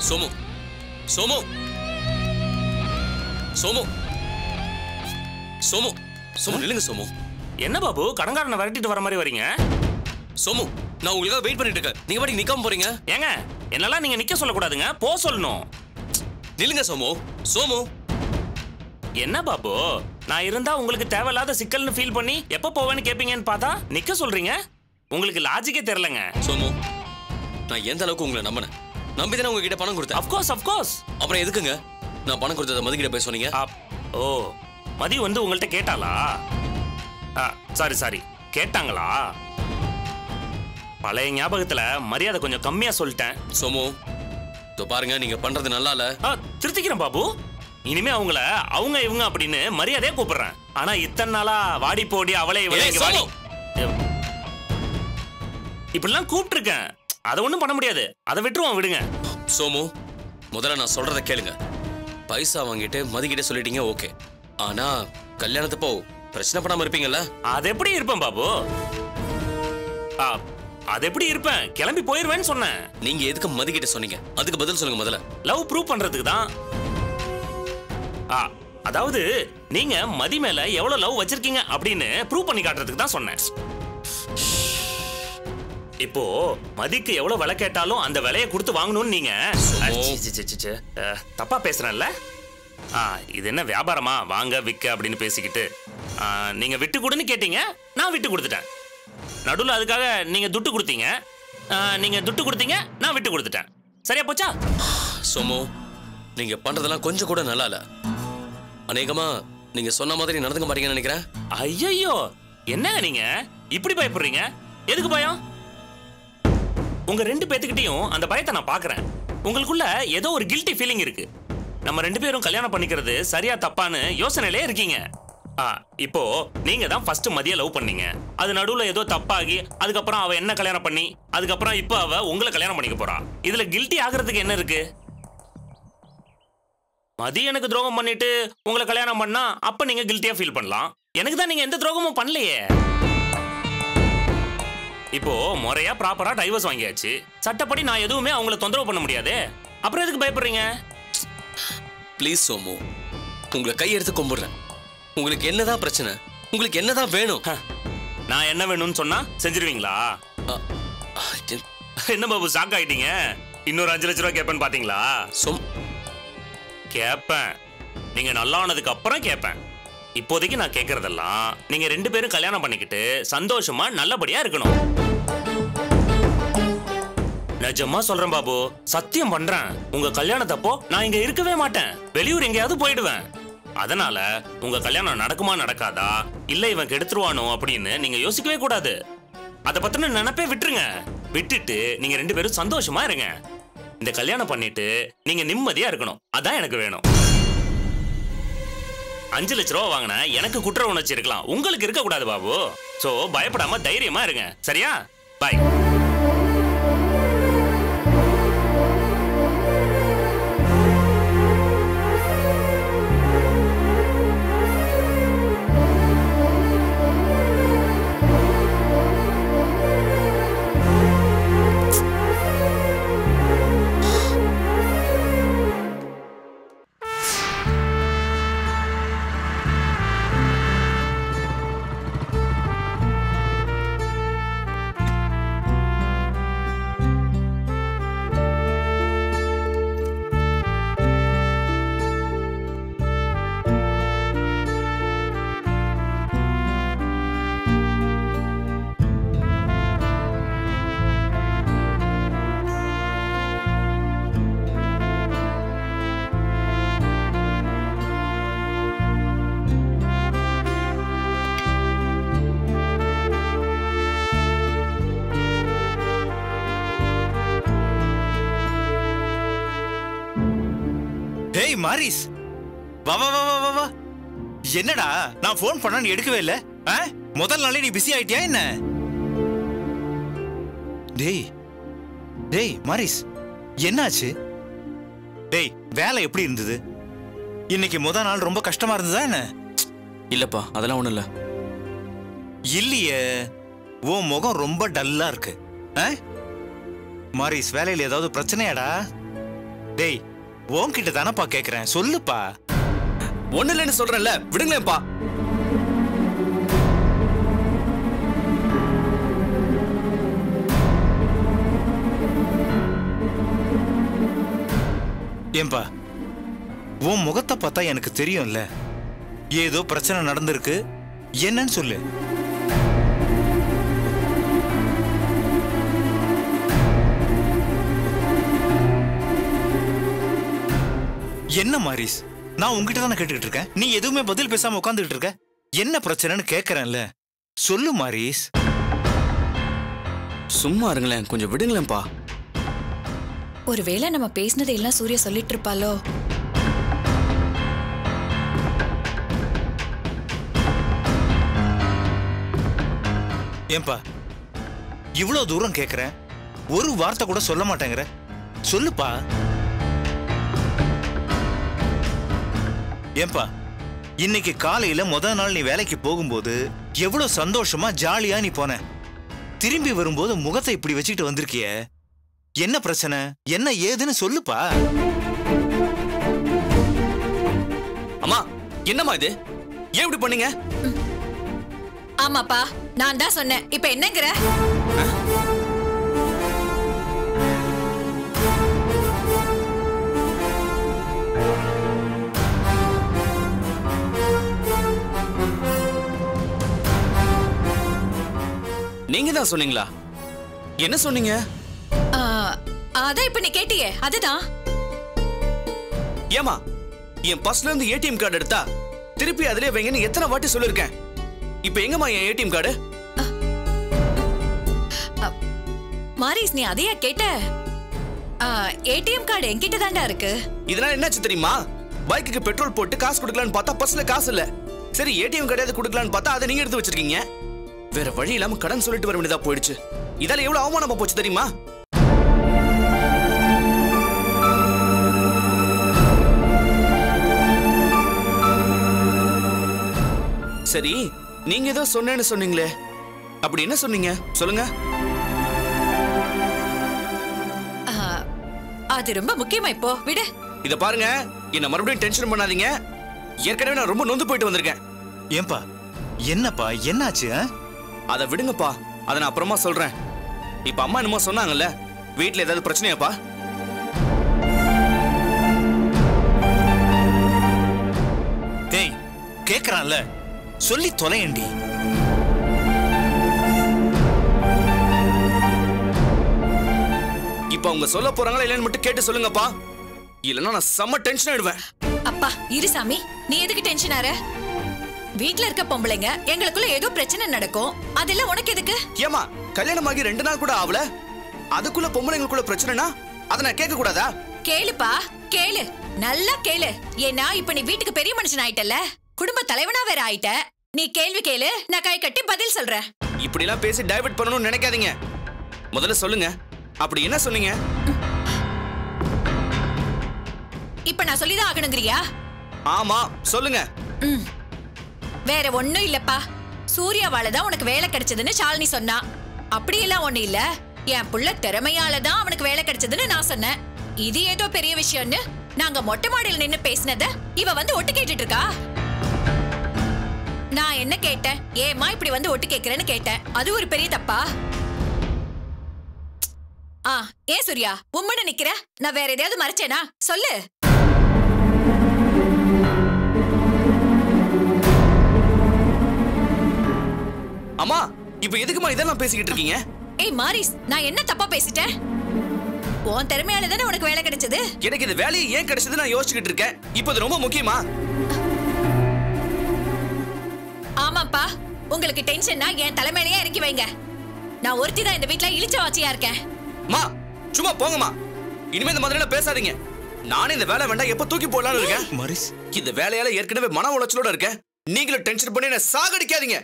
சோமு சோமு சோமு சோமு சோமு நில்லுங்க சோமு. என்ன பாபு கடங்காரனை விரட்டிட்டு வர மாதிரி வரீங்க? சோமு நான் உங்களுக்காக வெயிட் பண்ணிட்டு இருக்கேன். நீங்க பாட்டுக்கு நிக்காம போறீங்க. ஏங்க என்னெல்லாம் நீங்க நிக்க சொல்லக்கூடாதுங்க, போ சொல்லணும். நில்லுங்க சோமு. சோமு என்ன பாபு, நான் இருந்தா உங்களுக்கு தேவையில்லாத சிக்கல்னு ஃபீல் பண்ணி எப்ப போவேன்னு கேப்பீங்கன்னு பார்த்தா நிக்க சொல்றீங்க. உங்களுக்கு லாஜிக்கே தெரியலங்க. சோமு நான் எந்த அளவுக்கு உங்களை நம்பினேன். நம்பிதானே உங்ககிட்ட பணம் கொடுத்தேன். Of course of course. அப்புறம் எதுக்குங்க நான் பணம் கொடுத்ததை மதிக்கிட்ட போய் சொன்னீங்க? ஓ மதி வந்து உங்கள்கிட்ட கேட்டாளா? சாரி கேட்டாங்களா? பழைய ஞாபகத்துல மரியாதை கொஞ்சம் கம்மியா சொல்லிட்டேன். சோமு பாருங்க, நீங்க பண்றது நல்லா இல்ல. திருத்திக்கிறேன் பாபு. இனிமே அவங்கள அவங்க இவங்க அப்படின்னு மரியாதையா கூப்பிடுறேன். ஆனா இத்தனை நாளா வாடி போடி அவளே இவளே வாடி இப்படிலாம் கூப்பிட்டு இருக்கேன். அதை ஒண்ணும் பண்ண முடியாது. அதை விட்டுருவோம், விடுங்க. சோமு முதல்ல நான் சொல்றத கேளுங்க. பைசா வாங்கிட்டு மதிக்கிட்ட சொல்லிட்டீங்க, ஓகே. ஆனா கல்யாணத்தப்போ பிரச்சனை பண்ணாம இருப்பீங்கல்ல? அது எப்படி இருப்பேன் பாபு? அது எப்படி இருப்பேன்? கிளம்பி போயிருவேன்னு சொன்னேன். நீங்க எதுக்கு மதிக்கிட்ட சொன்னீங்க? அதுக்கு பதில் சொல்லுங்க முதல்ல. லவ் ப்ரூவ் பண்றதுக்கு தான். அதாவது நீங்க மதி மேல எவ்வளவு லவ் வச்சிருக்கீங்க அப்படின்னு ப்ரூவ் பண்ணி காட்டுறதுக்கு தான் சொன்னேன். இப்போ மதிக்கு எவ்வளவு விலை கேட்டாலும் அந்த விலையை கொடுத்து வாங்கணும்னு நீங்க தப்பா பேசுறேன்ல? இது என்ன வியாபாரமா? வாங்க விக்க அப்படின்னு பேசிக்கிட்டு நீங்க விட்டு கொடுன்னு கேட்டீங்க, நான் விட்டு கொடுத்துட்டேன். நடுவில் அதுக்காக நீங்க துட்டு கொடுத்தீங்க, நீங்க துட்டு கொடுத்தீங்க, நான் விட்டு கொடுத்துட்டேன். சரியா போச்சா? சோமு நீங்க பண்றதெல்லாம் கொஞ்சம் கூட நல்லா இல்ல. அநேகமா நீங்க சொன்ன மாதிரி நடந்துக்க மாட்டீங்கன்னு நினைக்கிறேன். ஐயோ என்னங்க நீங்க இப்படி பயப்படுறீங்க? எதுக்கு பயம்? உங்க ரெண்டு பேத்துக்கிட்டையும் அந்த பயத்தை நான் பாக்குறேன். உங்களுக்குள்ள ஏதோ ஒரு கில்ட்டி ஃபீலிங் இருக்கு. நம்ம ரெண்டு பேரும் கல்யாணம் பண்ணிக்கிறது சரியா தப்பான்னு யோசனையிலே இருக்கீங்க. இப்போ நீங்க தான் ஃபர்ஸ்ட் மதிய லவ் பண்ணீங்க. அது நடுவுல ஏதோ தப்பாகி அதுக்கப்புறம் அவ என்ன கல்யாணம் பண்ணி அதுக்கப்புறம் இப்போ அவ உங்களை கல்யாணம் பண்ணிக்க போறா. இதுல கில்ட்டி ஆகிறதுக்கு என்ன இருக்கு? மதி எனக்கு துரோகம் பண்ணிட்டு உங்களை கல்யாணம் பண்ணா அப்ப நீங்க கில்ட்டியா ஃபீல் பண்ணலாம். எனக்கு தான் நீங்க எந்த துரோகமும் பண்ணலையே. இப்போ முறையா ப்ராப்பரா டைவர்ஸ் வாங்கியாச்சு. சட்டப்படி நான் எதுவுமே அவங்கள தொந்தரவு பண்ண முடியாது. அப்புறம் எதுக்கு பயப்படுறீங்க? ப்ளீஸ் சோமு, உங்களை கையெடுத்து கும்பிடுறேன். உங்களுக்கு என்னதான் பிரச்சனை? உங்களுக்கு என்னதான் வேணும்? நான் என்ன வேணும்னு சொன்னா செஞ்சிருவீங்களா? என்ன பாபு ஷாக் ஆயிட்டீங்க? இன்னொரு 5 லட்ச ரூபா கேட்பேன்னு பாத்தீங்களா? கேட்பேன். நீங்க நல்லா ஆனதுக்கு அப்புறம் கேட்பேன். இப்போதைக்கு நான் கேட்கறதெல்லாம் நீங்க ரெண்டு பேரும் கல்யாணம் பண்ணிக்கிட்டு சந்தோஷமா நல்லபடியா இருக்கணும். நிஜமா சொல்றேன் பாபு, சத்தியம் பண்றேன். உங்க கல்யாணத்தப்போ நான் இங்க இருக்கவே மாட்டேன். வெளியூர் எங்கேயாவது போயிடுவேன். அதனால உங்க கல்யாணம் நடக்குமா நடக்காதா, இல்ல இவன் கெடுத்துருவானோ அப்படின்னு நீங்க யோசிக்கவே கூடாது. அதை பத்தின நினைப்பே விட்டுருங்க. விட்டுட்டு நீங்க ரெண்டு பேரும் சந்தோஷமா இருங்க. இந்த கல்யாணம் பண்ணிட்டு நீங்க நிம்மதியா இருக்கணும். அதான் எனக்கு வேணும். 5 லட்ச ரூபா வாங்கின எனக்கு குற்ற உணர்ச்சி இருக்கலாம், உங்களுக்கு இருக்க கூடாது பாபு. சோ பயப்படாம தைரியமா இருங்க. சரியா? பாய். டேய் மாரிஸ், வா வா வா வா வா. என்னடா நான் ஃபோன் பண்ணா நீ எடுக்கவே இல்ல? முதல் நாளே நீ பிஸி ஆயிட்டியா என்ன? டேய் டேய் மாரிஸ், என்னாச்சு? டேய் வேலை எப்படி இருந்தது? இன்னைக்கு முதல் நாள் ரொம்ப கஷ்டமா இருந்ததா என்ன? இல்லப்பா, அதெல்லாம் ஒண்ணும் இல்ல. இல்லையே, உன் முகம் ரொம்ப டல்லா இருக்கு. மாரிஸ் வேலையில ஏதாவது பிரச்சனையாடா? டேய் உன்கிட்ட தானப்பா கேக்குறேன், சொல்லுப்பா. ஒண்ணு இல்லைன்னு சொல்றேன்ல, விடுங்களேன்ப்பா. ஏன்பா உன் முகத்தை பார்த்தா எனக்கு தெரியும்ல, ஏதோ பிரச்சனை நடந்திருக்கு, என்னன்னு சொல்லு. என்ன மாரிஸ், நான் உங்ககிட்ட தானே கேட்டுக்கிட்டு இருக்கேன், நீ எதுவுமே பதில் பேசாம உட்காந்துக்கிட்டு இருக்க. என்ன பிரச்சனைன்னு கேட்கறேன்ல, சொல்லு மாரிஸ். சும்மா இருங்களேன், கொஞ்சம் விடுங்களேன்ப்பா. ஒருவேளை நம்ம பேசினதை எல்லாம் சூர்யா சொல்லிட்டு இருப்பாளோ? ஏன்பா இவ்வளவு தூரம் கேக்குறேன், ஒரு வார்த்தை கூட சொல்ல மாட்டேங்கிற, சொல்லுப்பா. ஏன்பா இன்னைக்கு காலையில முதல் நாள் நீ வேலைக்கு போகும்போது எவ்வளவு சந்தோஷமா ஜாலியா நீ போன, திரும்பி வரும்போது முகத்தை இப்படி வச்சுக்கிட்டு வந்திருக்கிய, என்ன பிரச்சனை, என்ன ஏதுன்னு சொல்லுப்பா. அம்மா என்னம்மா இது, ஏன் இப்படி பண்ணீங்க? ஆமாப்பா, நான் தான் சொன்னேன், இப்ப என்னங்கிற? நீங்க தான் சொன்னீங்களா? என்ன சொன்னீங்க? அதான் இப்ப நீ கேட்டியே, அதுதான். ஏமா என் பர்ஸ்ல இருந்து ஏடிஎம் கார்டு எடுத்தா திருப்பி அதிலே வைங்கன்னு எத்தனை வாட்டி சொல்லிருக்கேன். இப்ப எங்கம்மா என் ஏடிஎம் கார்டு? மாரிஸ், நீ அதையா கேட்ட? ஏடிஎம் கார்டு என்கிட்ட தாண்டா இருக்கு. இதனால என்னாச்சு தெரியுமா? பைக்குக்கு பெட்ரோல் போட்டு காசு கொடுக்கலான்னு பார்த்தா பர்ஸ்ல காசு இல்ல. சரி ஏடிஎம் கார்டு கொடுக்கலான்னு பார்த்தா அதை நீங்க எடுத்து வச்சிருக்கீங்க. வேற வழி இல்லாம கடன் சொல்லிட்டு வர வேண்டியதா போயிடுச்சு. இதால எவ்வளவு அவமானமா போச்சு தெரியுமா? சரி நீங்க ஏதோ சொன்னேன்னு சொன்னீங்களே, அப்படி என்ன சொன்னீங்க சொல்லுங்க. அது ரொம்ப முக்கியமா, இப்போ விடு. இத பாருங்க, என்ன மறுபடியும் டென்ஷன் பண்ணாதீங்க. ஏற்கனவே நான் ரொம்ப நொந்து போயிட்டு வந்திருக்கேன். ஏன்பா என்னப்பா என்னாச்சு? அதை விடுங்கப்பா, அதை நான் அப்புறமா சொல்றேன். இப்ப அம்மா என்னமோ சொன்னாங்கல்ல, வீட்டுல ஏதாவது பிரச்சனையாப்பா? டேய் கேக்குறான்ல, சொல்லி தொலையண்டி. இப்ப அவங்க சொல்ல போறாங்களா இல்லன்னு மட்டும் கேட்டு சொல்லுங்கப்பா, இல்லன்னா நான் செம்ம டென்ஷன் ஆயிடுவேன். அப்பா இரு சாமி, நீ எதுக்கு டென்ஷன் ஆற? வீட்ல இருக்க பொம்பளைங்க எங்களுக்குள்ள ஏதோ பிரச்சனை நடக்கும், அதெல்லாம் உனக்கு எதுக்கு? ஏமா கல்யாணமாகி 2 நாள் கூட ஆகல, அதுக்குள்ள பொம்பளைங்களுக்குள்ள பிரச்சனைனா அதை நான் கேட்க கூடாதா? கேளுப்பா கேளு, நல்லா கேளு. ஏன்னா இப்ப நீ வீட்டுக்கு பெரிய மனுஷன் ஆயிட்டல, குடும்ப தலைவனா வேற ஆயிட்ட. நீ கேள்வி கேளு, நான் கை கட்டி பதில் சொல்றேன். இப்படி எல்லாம் பேசி டைவர்ட் பண்ணணும்னு நினைக்காதீங்க. முதல்ல சொல்லுங்க, அப்படி என்ன சொன்னீங்க? இப்ப நான் சொல்லிதான் ஆகணுங்கிறியா? ஆமா சொல்லுங்க. வேற ஒண்ணும் இல்லப்பா, சூர்யாவால தான் உனக்கு வேலை கிடைச்சதுன்னு ஷாலினி சொன்னா. அப்படி எல்லாம் ஒண்ணு இல்ல, என் புள்ள திறமையால தான் அவனுக்கு வேலை கிடைச்சதுன்னு நான் சொன்னேன். இது ஏதோ பெரிய விஷயம்னு நாங்க மொட்டை மாடியில் நின்னு பேசினத இவ வந்து ஒட்டு கேட்டுட்டு இருக்கா. நான் என்ன கேட்டேன், ஏமா இப்படி வந்து ஒட்டு கேக்குறேன்னு கேட்டேன். அது ஒரு பெரிய தப்பா? ஏன் சூர்யா உம்மன்னு நிக்கிற? நான் வேற எதையாவது மறைச்சேனா சொல்லு. அம்மா இப்ப எதுக்குமா இதெல்லாம் பேசிக்கிட்டு இருக்கீங்க? ஏய் மாரிஸ், நான் என்ன தப்பா பேசிட்டேன்? உன் திறமையால தானே உனக்கு வேலை கிடைச்சது. எனக்கு இந்த வேலையை ஏன் கிடைச்சது நான் யோசிச்சுக்கிட்டு இருக்கேன். இப்போ அது ரொம்ப முக்கியமா? ஆமாப்பா, உங்களுக்கு டென்ஷன்னா என் தலைமையிலேயே இறக்கி வைங்க. நான் ஒருத்தி தான் இந்த வீட்ல இழிச்ச வாச்சியா இருக்கேன். மா சும்மா போங்கம்மா, இனிமே இந்த மாதிரி எல்லாம் பேசாதீங்க. நானே இந்த வேலை வேண்டாம் எப்ப தூக்கி போடலாம்னு இருக்கேன். மாரிஸ் இந்த வேலையால ஏற்கனவே மன உளைச்சலோட இருக்கேன். நீங்களும் டென்ஷன் பண்ணி என்ன சாகடிக்காதீங்க.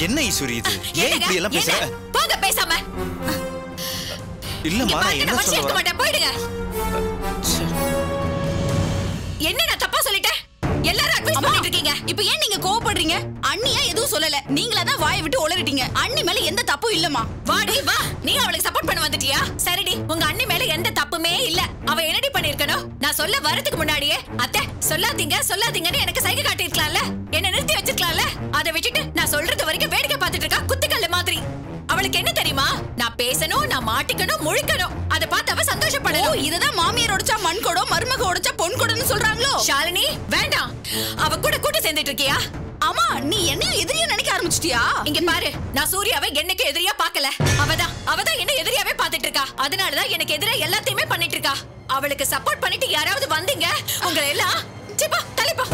என்ன ஈஸ்வரி இது, ஏன் இப்படி எல்லாம் பேசுற? போங்க பேசாம. இல்லம்மா நான் என்ன சொல்ல வரேன், போயிடுங்க. என்ன நான் தப்பா சொல்லிட்டேன்? எல்லாரும் அட்வைஸ் பண்ணிட்டு இருக்கீங்க? இப்ப ஏன் நீங்க கோவப்படுறீங்க? அண்ணியா எதுவும் சொல்லல, நீங்களா தான் வாயை விட்டு உளறிட்டீங்க. அண்ணி மேல எந்த தப்பும் இல்லம்மா. வாடி வா, நீ அவளுக்கு சப்போர்ட் பண்ண வந்துட்டியா? சரிடி, உங்க அண்ணி மேல எந்த தப்புமே இல்ல. அவ என்னடி பண்ணிருக்கணும்? நான் சொல்ல வரதுக்கு முன்னாடியே அத்தை சொல்லாதீங்கன்னு எனக்கு சைகை காட்டிருக்கலாம்ல, என்ன நிறுத்தி வச்சிருக்கலாம்ல. அதை விட்டுட்டு நான் சொல்றது வரைக்கும் வேடிக்கை பார்த்துட்டு இருக்கா, குத்துக்கல்ல மாதிரி. அவளுக்கு என்ன தெரியுமா? நான் பேசணும், நான் மாட்டிக்கணும், முழிக்கணும். அதை பார்த்து அவ சந்தோஷப்படணும். இததான் மாமியார் உடைச்சா மண் கொடம், மருமக உடைச்சா பொன் கொடம்னு சொல்றாங்களோ? ஷாலினி வேண்டாம், அவ கூட கூட்டு சேர்ந்துட்டு இருக்கியா? அம்மா, நீ என்ன எதிரியா நினைக்க ஆரம்பிச்சிட்டியா? இங்க பாரு, நான் சூர்யாவை என்னைக்கு எதிரியா பார்க்கல. அவதான் என்ன எதிரியாவே பார்த்துட்டு இருக்கா. அதனாலதான் எனக்கு எதிரா எல்லாத்தையுமே பண்ணிட்டு இருக்கா. அவளுக்கு சப்போர்ட் பண்ணிட்டு யாராவது வந்தீங்க, உங்களை எல்லாம் சிப்பா தலைப்பா.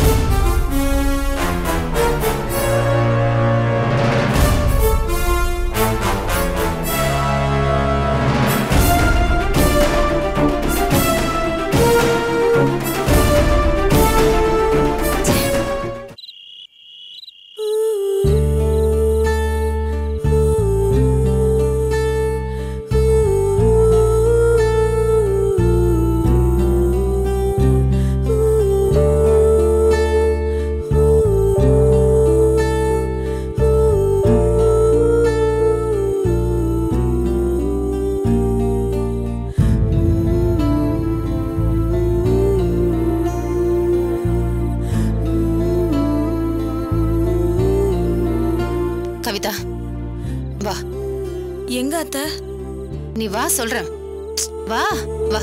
கவிதா, வா. எங்க அத்தை? நீ வா சொல்றேன். வா வா.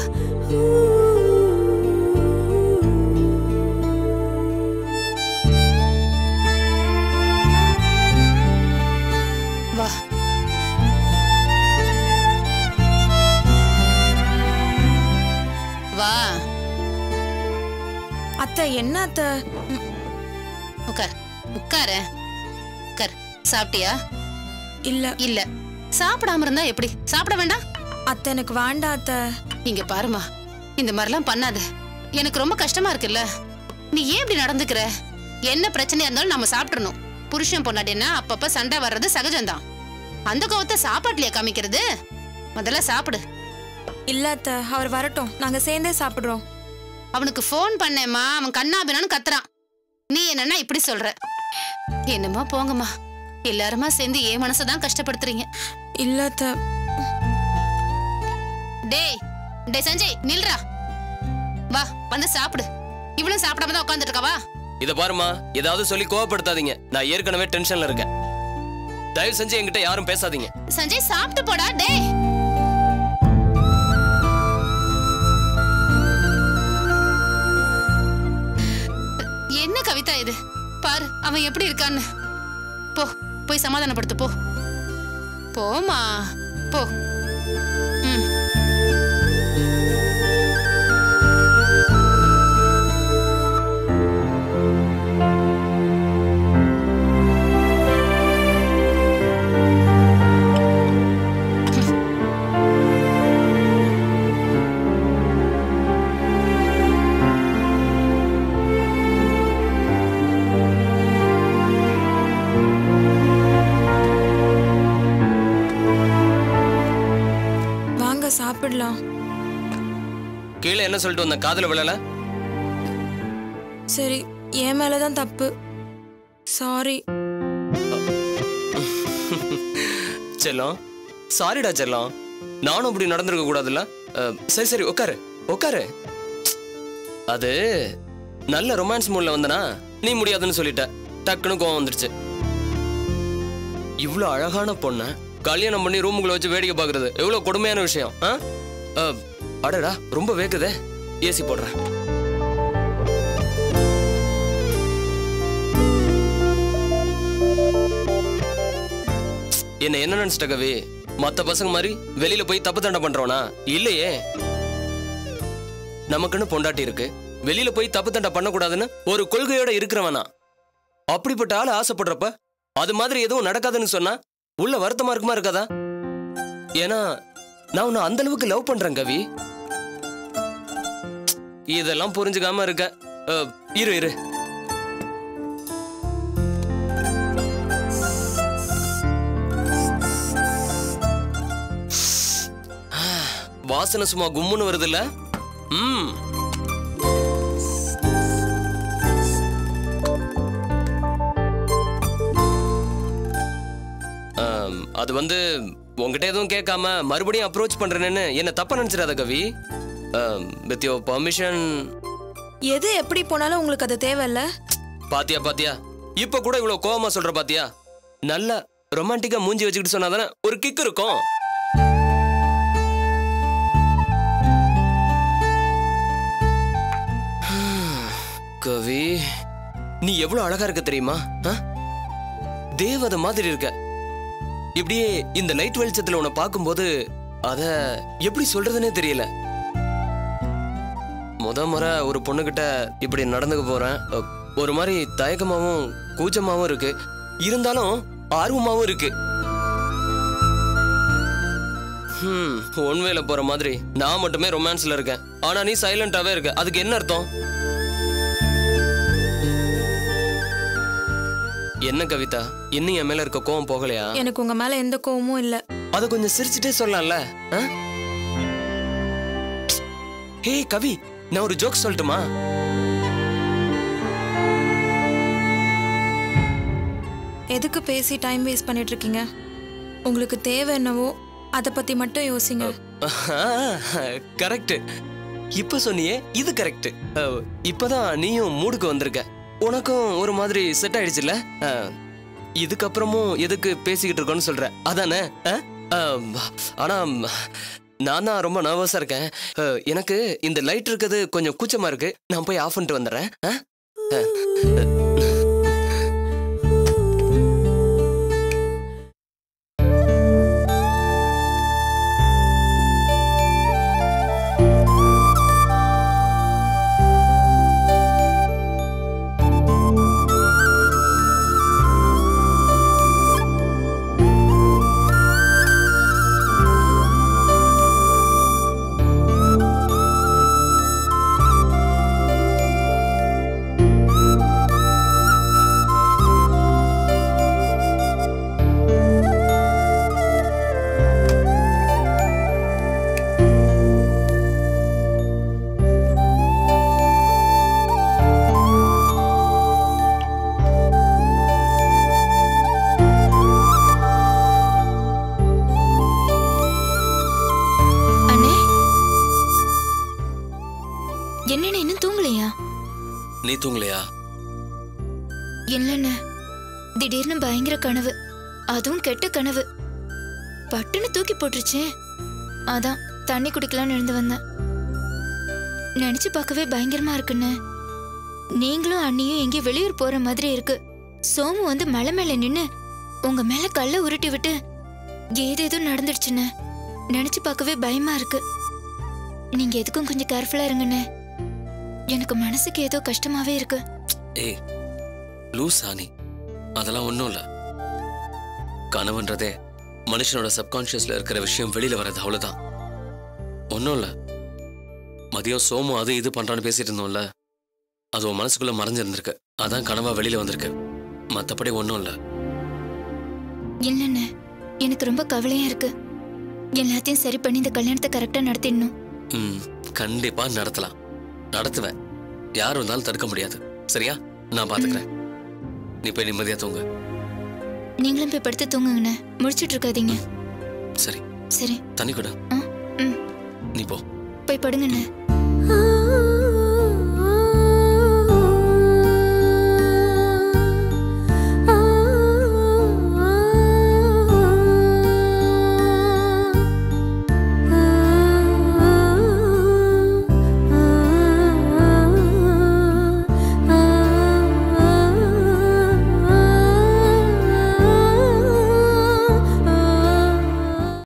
வா. வா. அத்தை என்ன அத்தை? உட்கார் உட்காரு. உட்கார். சாப்பிட்டியா? இல்ல இல்ல. சாப்பிடாம இருந்தா எப்படி? சாப்பிட வேண்டாம்? அத்தை எனக்கு வேண்டாம் அத்தை. இங்க பாருமா, இந்த மாதிரிலாம் பண்ணாத. எனக்கு ரொம்ப கஷ்டமா இருக்குல்ல. நீ ஏன் இப்படி நடந்துக்கிற? என்ன பிரச்சனையா இருந்தாலும் நம்ம சாப்பிடணும். புருஷன் பொண்டாட்டினா அப்பப்ப சண்டை வர்றது சகஜம்தான். அந்த கோவத்தை சாப்பாட்டுலயே காமிக்கிறது? முதல்ல சாப்பிடு. இல்ல அத்தை, அவர் வரட்டும், நாங்க சேர்ந்தே சாப்பிடுறோம். அவனுக்கு போன் பண்ணேம்மா, அவன் கண்ணாபினான்னு கத்துறான். நீ என்னன்னா இப்படி சொல்ற? என்னம்மா போங்கம்மா, எல்லாருமா சேர்ந்து என் மனசதான் கஷ்டப்படுத்துறீங்க. இல்ல அத்தை. டேய் டேய் சஞ்சய், நில்றா. வா வந்து சாப்பிடு. இவ்வளவு சாப்பிடாம தான் உட்கார்ந்துட்டு இருக்கவா? இத பாருமா, ஏதாவது சொல்லி கோவப்படுத்தாதீங்க. நான் ஏற்கனவே டென்ஷன்ல இருக்கேன். தயவு செஞ்சு என்கிட்ட யாரும் பேசாதீங்க. சஞ்சய் சாப்பிட்டு போடா. டேய் என்ன கவிதா இது? பாரு அவன் எப்படி இருக்கான்னு. போ போய் சமாதானப்படுத்து. போ போமா போ. சாப்பிடலாம். கீழே என்ன சொல்லிட்டு வந்த? காதுல விழல? சரி, என் மேலதான் தப்பு. சாரி. செல்லம், சாரிடா செல்லம். நானும் அப்படி நடந்திருக்க கூடாதுல்ல. சரி சரி உட்காரு உட்காரு. அது நல்ல ரொமான்ஸ் மூட்ல வந்தனா நீ முடியாதுன்னு சொல்லிட்ட. டக்குன்னு கோவம் வந்துருச்சு. இவ்வளவு அழகான பொண்ண கல்யாணம் பண்ணி ரூமுக்குள்ள வச்சு வேடிக்கை பாக்குறது எவ்வளவு கொடுமையான விஷயம். அடடா, ரொம்ப வேக்குதே. ஏசி போடுறேன். என்ன நினைச்சிட்ட கவி? மத்த பசங்க மாதிரி வெளியில போய் தப்பு தண்டை பண்றோனா? இல்லையே. நமக்குன்னு பொண்டாட்டி இருக்கு. வெளியில போய் தப்பு தண்டை பண்ணக்கூடாதுன்னு ஒரு கொள்கையோட இருக்கிறவனா. அப்படிப்பட்ட ஆள் ஆசைப்படுறப்ப அது மாதிரி எதுவும் நடக்காதுன்னு சொன்னா உள்ள வருத்தமா இருக்குமா இருக்காதா? ஏன்னா நான் உன்னை அந்த அளவுக்கு லவ் பண்றேன் கவி. இதெல்லாம் புரிஞ்சுக்காம இருக்க. இரு இரு. வாசனை சும்மா கும்முன்னு வருது இல்ல? அது வந்து உங்ககிட்ட எதுவும் கேட்காம மறுபடியும் அப்ரோச் பண்றேன்னு என்ன தப்பா நினைச்சிடாத கவி. With your permission. எது எப்படி போனாலும் உங்களுக்கு அது தேவையில்ல. பாத்தியா இப்ப கூட இவ்வளவு கோவமா சொல்ற பாத்தியா? நல்ல ரொமான்டிக்கா மூஞ்சி வச்சுக்கிட்டு சொன்னாதானே ஒரு கிக் இருக்கும். கவி, நீ எவ்வளவு அழகா இருக்க தெரியுமா? தேவதை மாதிரி இருக்க. இப்படியே இந்த லைட் வெளிச்சத்துல உன்னை பார்க்கும்போது அத எப்படி சொல்றதுன்னே தெரியல. முறை ஒரு பொண்ணுகிட்ட இப்படி நடந்துக்க போறேன். ஒரு மாதிரி தயக்கமாவும் கூச்சமாவும் இருக்கு, இருந்தாலும் ஆர்வமாவும் இருக்கு. ஒன்வேல போற மாதிரி நான் மட்டுமே ரொமான்ஸ்ல இருக்கேன், ஆனா நீ சைலண்டாவே இருக்க. அதுக்கு என்ன அர்த்தம்? என்ன கவிதா, இன்னும் என் மேல இருக்க கோவம் போகலையா? எனக்கு உங்க மேல எந்த கோவமும் இல்ல. அத கொஞ்சம் சிரிச்சுட்டே சொல்லலாம்ல. ஹே கவி, நான் ஒரு ஜோக் சொல்லட்டுமா? எதுக்கு பேசி டைம் வேஸ்ட் பண்ணிட்டு இருக்கீங்க? உங்களுக்கு தேவை என்னவோ அத பத்தி மட்டும் யோசிங்க. கரெக்ட். இப்ப சொன்னியே இது கரெக்ட். இப்பதான் நீயும் மூடுக்கு வந்திருக்க. உனக்கும் ஒரு மாதிரி செட் ஆயிடுச்சுல்ல? இதுக்கப்புறமும் எதுக்கு பேசிக்கிட்டு இருக்கோன்னு சொல்ற அதானே? ஆனா நான் தான் ரொம்ப நர்வஸா இருக்கேன். எனக்கு இந்த லைட் இருக்குது கொஞ்சம் கூச்சமா இருக்கு. நான் போய் ஆஃப் பண்ணிட்டு வந்துடுறேன். என்னன்னு இன்னும் தூங்கலையா? நீ தூங்கலையா? இல்லன்னு திடீர்னு பயங்கர கனவு, அதுவும் கெட்ட கனவு. பட்டுன்னு தூக்கி போட்டுருச்சே. அதான் தண்ணி குடிக்கலான்னு எழுந்து வந்தேன். நினைச்சு பார்க்கவே பயங்கரமா இருக்குன்னு. நீங்களும் அண்ணியும் எங்கேயும் வெளியூர் போற மாதிரி இருக்கு. சோமு வந்து மலை மேல நின்னு உங்க மேல கல்ல உருட்டி விட்டு ஏதேதோ நடந்துடுச்சுன்னு நினைச்சு பார்க்கவே பயமா இருக்கு. நீங்க எதுக்கும் கொஞ்சம் கேர்ஃபுல்லா இருங்கண்ணே. எனக்கு மனசுக்கு ஏதோ கஷ்டமாவே இருக்கு. ஏய் லூஸ் ஆனி, அதெல்லாம் ஒண்ணும் இல்ல. கனவுன்றதே மனுஷனோட சப்கான்ஷியஸ்ல இருக்கிற விஷயம் வெளியில வர்றது, அவ்வளவுதான். ஒன்னும் இல்ல. மதியம் சோமு அது இது பண்றான்னு பேசிட்டு இருந்தோம்ல, அது உன் மனசுக்குள்ள மறைஞ்சிருந்திருக்கு. அதான் கனவா வெளியில வந்திருக்கு. மத்தபடி ஒன்னும் இல்ல. இல்லண்ணே, எனக்கு ரொம்ப கவலையா இருக்கு. எல்லாத்தையும் சரி பண்ணி இந்த கல்யாணத்தை கரெக்டா நடத்திடணும். கண்டிப்பா நடத்தலாம். நடத்துவேன். யார் வந்தாலும் தடுக்க முடியாது. சரியா? நான் பாத்துக்கிறேன். நீ போய் நிம்மதியா தூங்க. நீங்களும் போய் படுத்து தூங்குங்கண்ணே. முடிச்சிட்டு இருக்காதீங்க. சரி சரி. தண்ணி கூட. நீ போ. போய் படுங்கண்ணே.